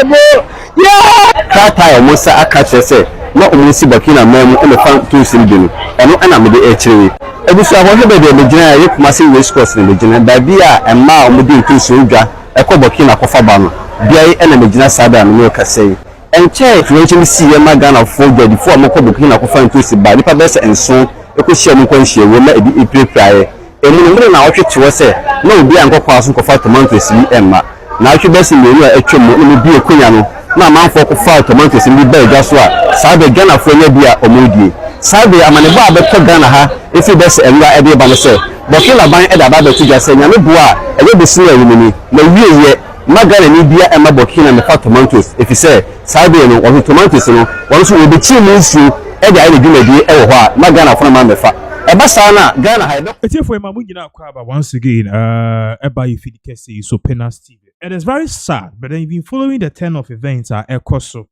Yeah, Kata almost a catcher say, not only see Burkina mem and the fan to Simbin, and no enemy the HA. Every so I want to be the general massive race course in the general Babia and Ma Mudi to Suga, a Burkina Kofabano, BI and the general Sada and Milka say. And check eventually see a Magana for before Moko Burkina Kofa to see by the Pabes and so, a question will let it be prior. And when I watch to say, no, be uncle Pass Kofa tomatoes in Emma. Now you best in the year a chum will be a Kunyano. Now, man for Kofa tomatoes in the bed, just what Sabe Ghana for Nebia or Moody. Sabe, I'm an Abba Ghana, if you best and right idea by myself. But kill a bang at a Baba to just say, Yamabua, a little sooner with me. No, you yet, Magana Nibia and Burkina and the fat tomatoes. If you say, Sabe or the tomatoes, once we will be two moves you, every idea you may be ever, Magana from a fat. Ebasana Ghana had no. It's here for my Mugina Crab once again. Eba Ifidikesi so Pinax TV. It is very sad, but then you've been following the 10 of events at Ekoso.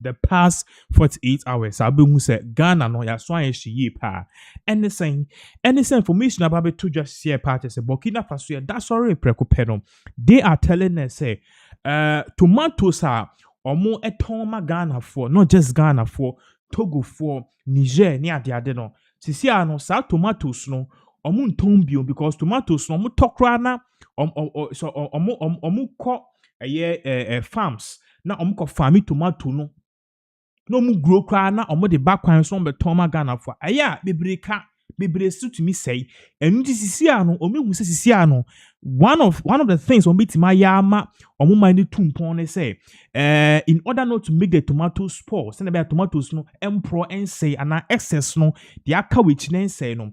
The past 48 hours, I've been said Ghana no ya swan she pa. Anything information about it to just share parties. Burkina Faso, that's already precopedum. They are telling us say tomatoes are or more etoma Ghana for, not just Ghana for, Togo for, Niger, near the adeno. Sisi ano sa tomatoes no omu ntombio because tomatoes no omu tokrana omu ko farms na omu ko farmi tomato no omu grow kra na omu de bakwan so betoma Ghana for aya bebre su to me say enu ti sisi ano omu hu sisi ano one of the things omu bitima yama omu mani tumpon ne say in order not to make the tomato spoil send about tomatoes no empro and say and excess no the aka which then say no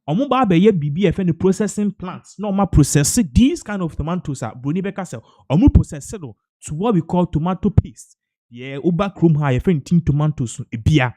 omu ba be ye bibi e the processing plants no ma process these kind of tomatoes are bruni beka sell omu process no to what we call tomato paste yeah uba chrome high tin tomatoes e bia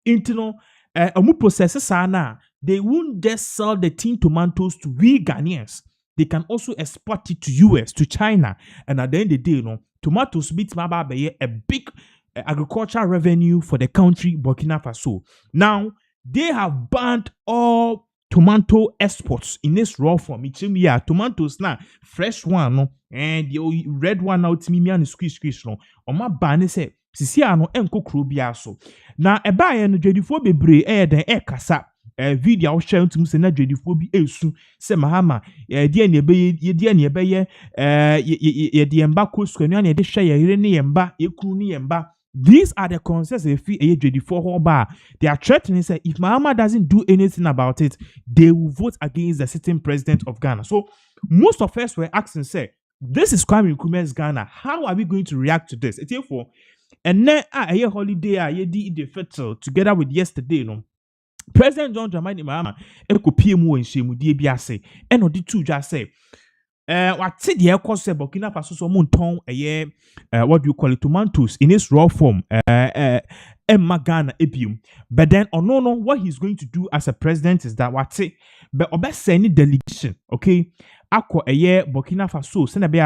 into no omu process na they won't just sell the tin tomatoes to we Ghanaians. They can also export it to US, to China, and at the end of the day, tomatoes beat a big agricultural revenue for the country, Burkina Faso. Now, they have banned all tomato exports in this raw form. Tomatoes now, fresh one, and the red one out me and squeeze no. On my ban say, Sisiano enko krubiaso. Now, a buy and Jedifo bebre den kasa. Video share to Musa Jedifo esu se Mahama dia ne be ye the embako skwanu na de share yire ne yemba ekunu ne yemba. These are the concerns if Jedifo they are threatening say if Mahama doesn't do anything about it, they will vote against the sitting president of Ghana. So most of us were asking say this is Kwame Nkrumah's Ghana. How are we going to react to this? It's therefore and then a holiday ye the fettle together with yesterday President John Dramani Mahama ekopiem and shemu die biase eno di two just say what said the cost Burkina Faso so monton what do you call it tomatoes in its raw form Ghana ebium. But then no what he's going to do as a president is that what say but obese any delegation okay akọ Burkina Faso send be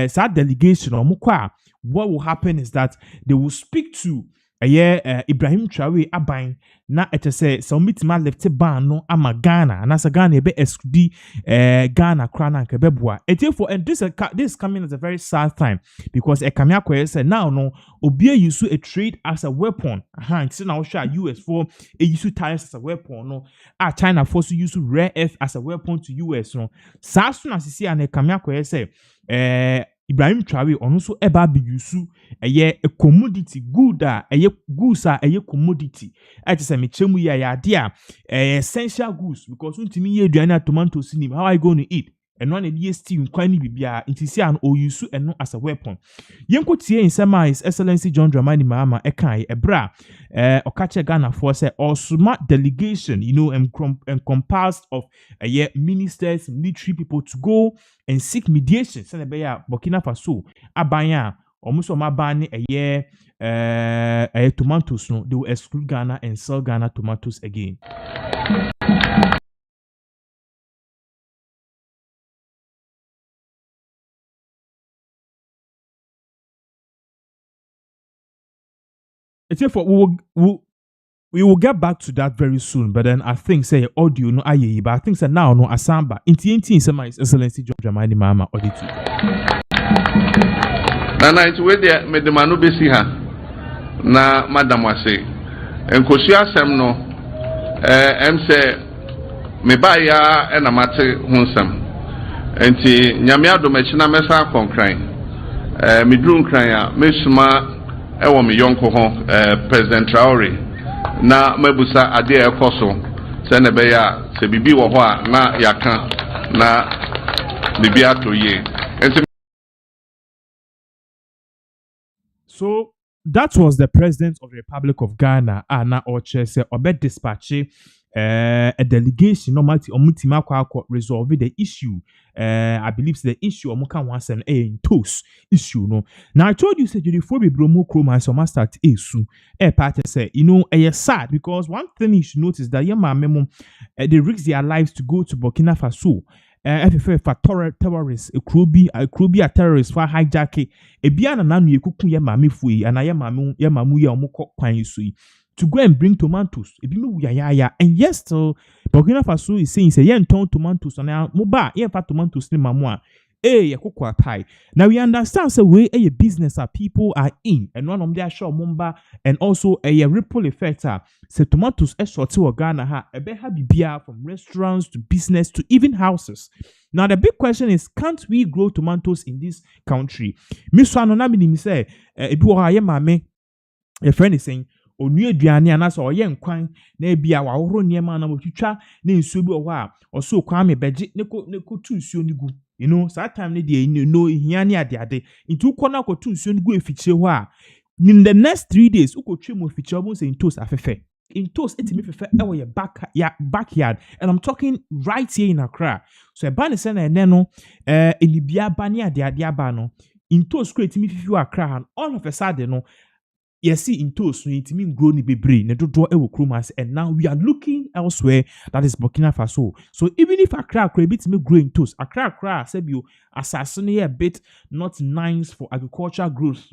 sad delegation or mukwa. What will happen is that they will speak to Ibrahim Traore aban na etese so mitima left ban no ama Ghana and as a Ghana be exclude Ghana krana nke beboa etefo and this coming at a very sad time because ekamia kwese say now no obi use a trade as a weapon until now sure US for use tires as a weapon no China force use rare earth as a weapon to US no sa so na sisi an ekamia kwese say Ibrahim Traore ono so eba be yusu a commodity good goods a commodity it is a mechemu ya dia essential goods because untimi ye aduane tomatoes nim how are you going to eat and one dey stew kwani bibia intisi an o yusu eno as a weapon yenko tie insema His Excellency John Dramani Mahama ekan ebra okache Ghana for say osuma delegation encompassed of ministers military people to go and seek mediation send be ya Burkina Faso abanya almost ma ban tomatoes no they will exclude Ghana and sell Ghana tomatoes again. It's for we will get back to that very soon, but then I think say audio no aye, but I think say now no asamba. Inti say my Excellency John Dramani Mahama audio. na night we de me de manu besi ha na madam wase enkosu asem no em se me ba ya na mate hunsam enti nyame adomachi na mesa konkran me drum kran a mesuma ewo me yonko ho President Traore na mabusa ade ekoso se ne be ya se bibi wo ho a na yaka na bibi atoye enti. So that was the president of the Republic of Ghana, Anna Oche, say Obed dispatch a delegation normally omutima kwa resolve the issue. I believe the issue omuka once and in toast issue no. Now I told you said you before we bromo chroma so must start soon. Part say sad because one thing you should notice that your memo they risk their lives to go to Burkina Faso. Terrorists, a crowby a terrorist for hijack a biana nanu ye kuku ye mami fui and I am mamu ya omoko kwan sui to go and bring tomatoes. And yes, so Burkina Faso is saying say yen ton tomatoes and moba yen fa tomatoes ni mamua. Pie. Now we understand so way a business that people are in and one of their show mumba and also a ripple effect say tomatoes short to Ghana ha a beha bibia from restaurants to business to even houses. Now the big question is, can't we grow tomatoes in this country? Miss Wanonamini say mame a friend is saying onue aduane anaso oye nkwan na bia wa horo niema na motwitwa na nsuo bi oho a oso kwa me beje neko tu nsuo ni gu that time ne dey hia ne ade into kona ko tu nsuo ni gu efichire ho a in the next 3 days ukotwe mo fichire bo say toast afefe in toast etimi fefe e wo ye backyard and I'm talking right here in Accra. So e ba ne se na ene no enibia ba ne ade aba no in toast create mi fifi Accra and all of a sudden no yes, see in toast, so it means grow ni bebre, ne do draw ewo krumas, and now we are looking elsewhere, that is Burkina Faso. So even if Accra bit me grow in toast, Accra said you assassinate a bit not nice for agricultural growth,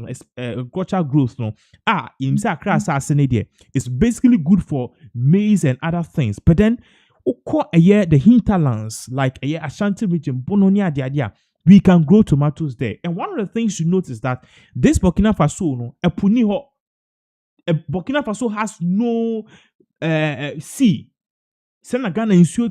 no. In Accra assassinate there, it's basically good for maize and other things, but then the hinterlands like Ashanti region, Bononia, the we can grow tomatoes there. And one of the things you notice that this Burkina Faso, no, Burkina Faso has no sea. Senegal and so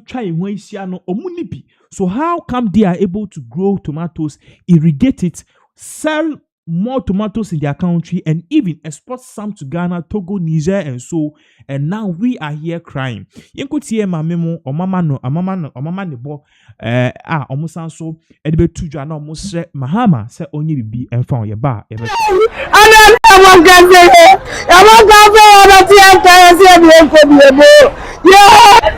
how come they are able to grow tomatoes, irrigate it, sell more tomatoes in their country, and even export some to Ghana, Togo, Niger, and so. And now we are here crying. Yenkotie mamemo or mama nebo omusan so edebe tuju na omose Mahama se onye bibi enfan ye ba ye be.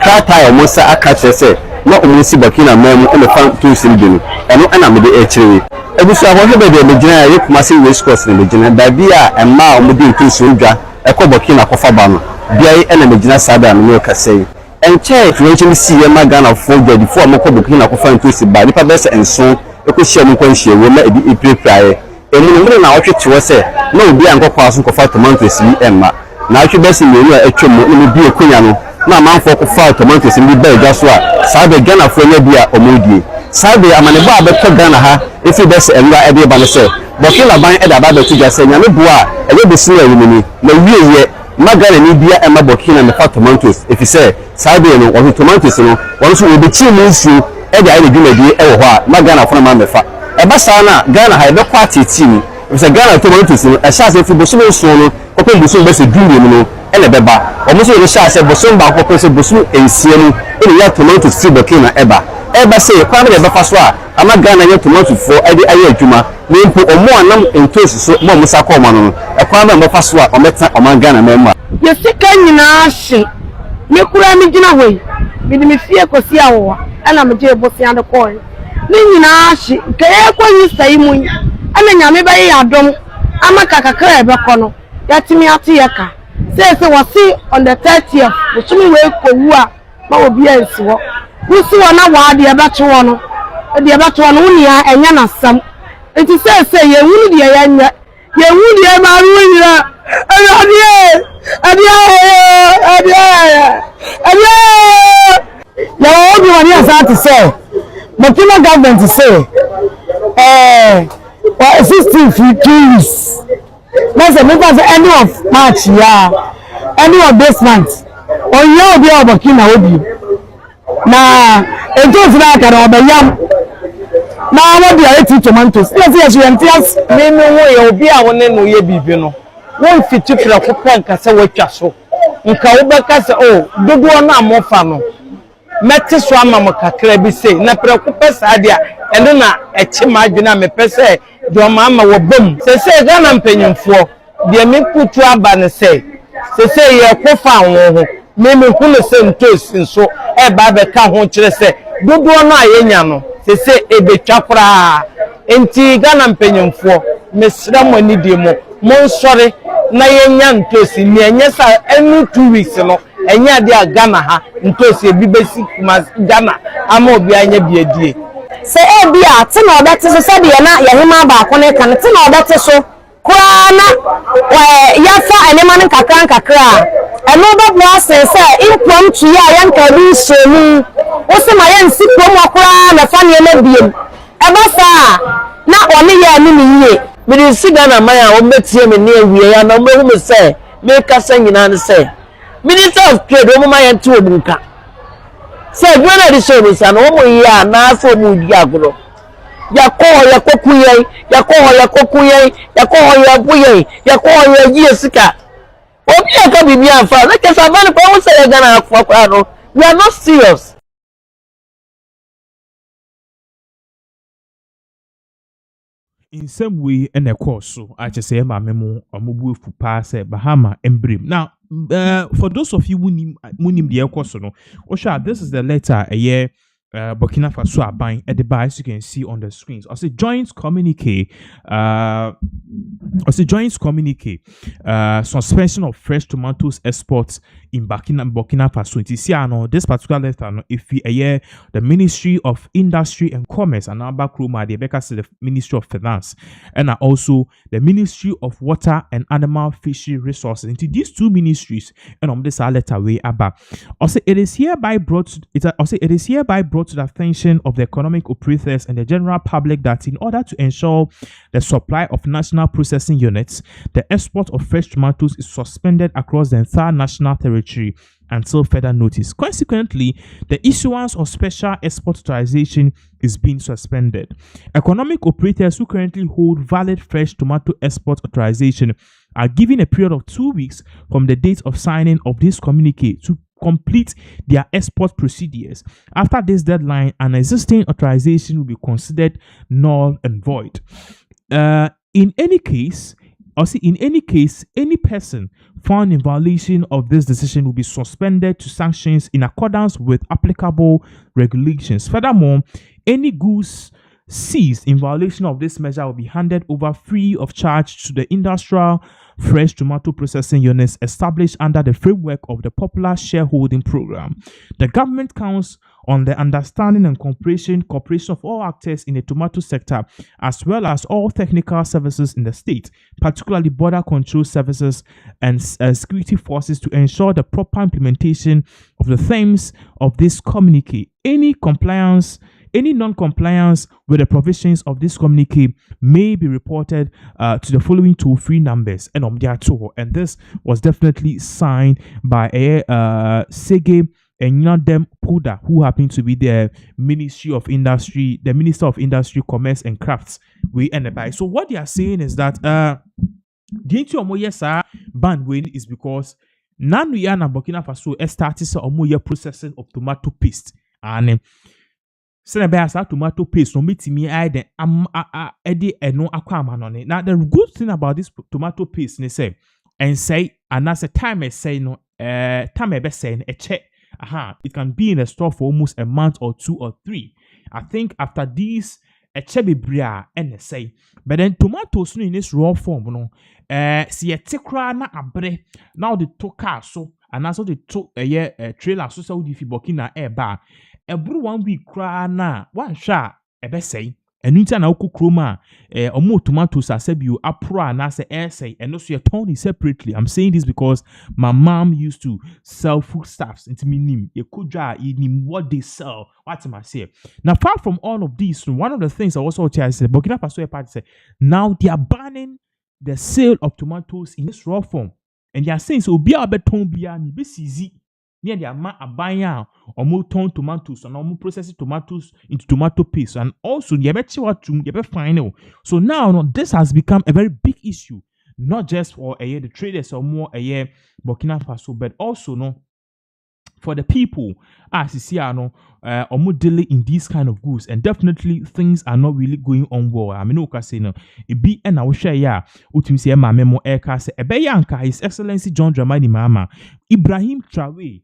Kata omusa akache se na omusi Burkina memu elefant to silbinu eno ana me de echiri ebusu ahohwe be de megina ye kumase West Coast ne megina da bia emma omudi ntu sunja ekọ Burkina kofa ba no bia ena megina sada no yo kasei enche influential see ma Ghana for the before mako Burkina kofa ntu si ba nipa bese enso ekohia mu kwanhie we na ebi epreprae emu na otwetwe se na obi ankokwa so kofa tomatoes ni emma na atwe bese yenu a etwemu no bi ekonya no na manfo kofa tomatoes ni ba edwa so a sabe Ghana fo nya bia omodie sabe amanebo abeto Ghana ha efi bese enwa ebe ba no se Burkina ban eda ba beto gya se nyame bo a ebe besi na yimini na wieye magana ni bia ema Burkina me fa tomatoes efi se sabe no wo tomatoes no wo so obi chi mu nsu ede ayi dwumadi e wo ho a magana fo na ma mefa eba sa na Ghana ha ebe kwa titi efi se Ghana tomatoes no e sha se fi bosu nsu no kopem bosu bese dwumie mu no ele beba omo so ele sha se bosu ba kopem se bosu ensie mu ele ya tomatoes fi Burkina eba se kwa me ebe fa so a ama Ghana ya tomatoes fo ede ayi adwuma nimpo omo anam entosi so mo musa ko mo no ekwa me mo fa so a ometa oman Ghana mema ye sika nyina hye me kura me gina hoi me de me fie kosi awo ana me je bosi ande ko ni nyina hye ke e ko nyi sai mu ana nyame ba ye adom ama kakakra ebe ko no ya timi ate ye ka se wasi on the 30th osumi we ko wu a ma obi ansi wo wusi wo na wa de ebe to no de ebe to no unia enya na sam enti se ye wunu de ya nya ye wunu de ma ru nyira Obi wani asati say Burkina government say or 16 fees. Let's say because any of March any of this month on your be of Burkina Obi. Na ejo funa ka na obeyam na what dey eat tomatoes. Yes you entias me wo ye obi a woni no ye bibi no. Won fiti kra kokon ka se watwa so. Nka wo beka se dodo na amofa no. Meti so ama mo kakra bi sei na preko pesa dia ene na echi ma adwena me pese de o ma wo bom se Ghana mpanyimfo de me kutu aba ne se ye kofa wo ho me hunu se ntos nso e ba be ka ho kire se dodo no ayenya no se ebetwa kra enti Ghana mpanyimfo mesra mo ni de mo nsore na yenya ntos ni enye sa enu 2 weeks no enya de Ghana ha ntosi ebibesi kuma Ghana ama obi anya biadie se bia te na obete so se de na yehima ba ko ne kan te na obete so kura na ya fa enema ne kakra eno ba bua se impromptu ya yanka bi shenu o se ma yan sipo mo kura na fa ne na biem e ba fa na oni ya ni niye mi si Ghana maya o metie me ne awie ya na mo hu se me kasa nyina ne se Minister of Trade o mama yan tu obunka say gwana di so bisa no mo ya na afo mu di agoro yakokuye yakoho ya sika obi aka bibi afa na kesa ban ko wo say Ghana afọ no we are not serious. In some way, and of course, so I just say, my memo or mobile for pass Bahama and Brim. Now, for those of you who need the course, no, Osha, this is the letter a year. Burkina Faso are buying at the buy, as you can see on the screens. Also, joint communique. Suspension of fresh tomatoes exports in Burkina Faso. It is here, no, this particular letter, no, if we the Ministry of Industry and Commerce and our back room, the the Ministry of Finance, and also the Ministry of Water and Animal Fishery Resources. Into these two ministries, and this letter way about. Also, it is hereby brought to the attention of the economic operators and the general public that in order to ensure the supply of national processing units, the export of fresh tomatoes is suspended across the entire national territory until further notice. Consequently, the issuance of special export authorization is being suspended. Economic operators who currently hold valid fresh tomato export authorization are given a period of 2 weeks from the date of signing of this communique to complete their export procedures. After this deadline, an existing authorization will be considered null and void. In any case, any person found in violation of this decision will be suspended to sanctions in accordance with applicable regulations. Furthermore, any goods seized in violation of this measure will be handed over free of charge to the industrial fresh tomato processing units established under the framework of the Popular Shareholding Program. The government counts on the understanding and cooperation of all actors in the tomato sector, as well as all technical services in the state, particularly border control services and security forces, to ensure the proper implementation of the themes of this communique. Any non-compliance with the provisions of this communique may be reported to the following toll-free numbers. And this was definitely signed by Sege Enyadem Puda, who happened to be the Minister of Industry, Commerce and Crafts. So what they are saying is that the Omoyesa ban is because Nanu na Burkina Faso started Omoye processing of tomato paste. And tomato paste no metimi aide edi eno akwama no ne. Now the good thing about this tomato paste ne say and say and as a time I say no time I be say a check it can be in a store for almost a month or 2 or 3. I think after this a check be bria and say but then tomatoes no in this raw form no see a tikra na abre now the toka so and also the took a trailer so Saudi fi Burkina bar. Ebru 1 week cry na one shot ebe say ɛno nti na wokɔ kurom a ɔmo tomatoes asɛ bio apro anaasɛ ɛsɛe ɛno so yɛtɔn it separately. I'm saying this because my mom used to sell foodstuffs into minim yɛkɔdwa a yɛnim what they sell. What am I saying? Now, apart from all of these, one of the things I also tell you is Burkina Faso party say now they are banning the sale of tomatoes in this raw form, and they are saying so be a beton bia ni be easy. Near the amount of buying or more ton tomatoes and more processed tomatoes into tomato paste, and also you bet what to you bet final. So now this has become a very big issue, not just for the traders or more Burkina Faso, but also for the people as you see or delay in these kind of goods, and definitely things are not really going on well. I mean, okay, say no, it be and I will share ya. Utim say my memo aircast say ebeyanka His Excellency John Dramani Mahama Ibrahim Traore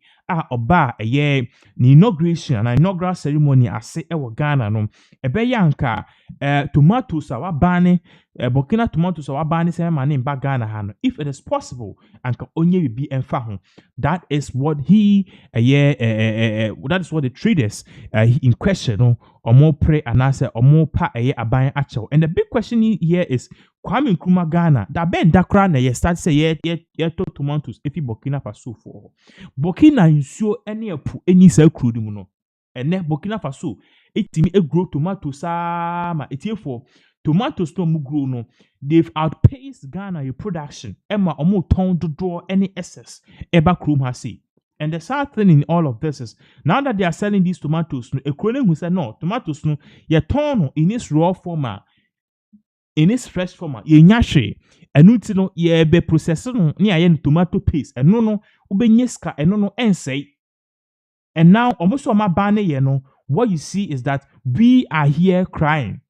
oba ni inauguration and inaugural ceremony ase ewo Ghana no ebeyanka tomatoes awa bane Burkina tomatoes awa bane say man in Ghana ha no, if it is possible and onye be emfa ho. That is what he that is what the traders in question or more pray and answer or more pa aban actual. And the big question here is Kwame Nkrumah Ghana that ben dakra na ye start say ye to tomatoes if Burkina Faso for Burkina nsuo any apu any sell crude mu no ene Burkina Faso etimi e grow tomatoes ma etie for tomatoes no mu grow no, they've outpaced Ghana your production emma omo ton dodo any excess eba krum ha say. And the sad thing in all of this is now that they are selling these tomatoes, a crony who said no, tomatoes no, ye turn in its raw format, in its fresh format, ye nyashe, and no, ye be processing near yen tomato paste, and no, ube nyeska, and no, and say. And now, almost on my banner, what you see is that we are here crying.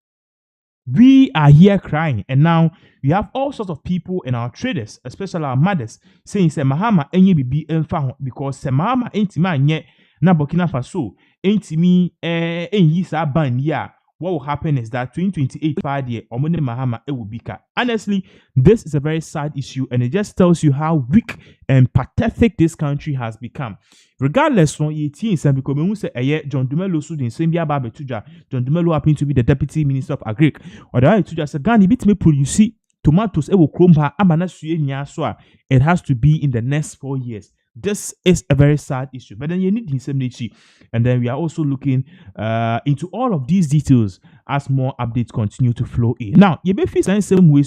We are here crying, and now we have all sorts of people in our traders, especially our mothers, saying "Say Mahama enye bibi enfa because say Mahama enti ma nye na Burkina Faso enti mi enyi sa ban ya." What will happen is that 2028 year Omone Mahama will be cut. Honestly, this is a very sad issue, and it just tells you how weak and pathetic this country has become. Regardless, from because we say John Dumelo Sudin Sembia Babe Tuja, John Dumelo happened to be the Deputy Minister of Agric, or the other Tuja said, Gani bit me produce tomatoes ewo kromba amana suye nyaswa. It has to be in the next 4 years. This is a very sad issue, but then you need indemnity, and then we are also looking into all of these details as more updates continue to flow in. Now, you may feel same ways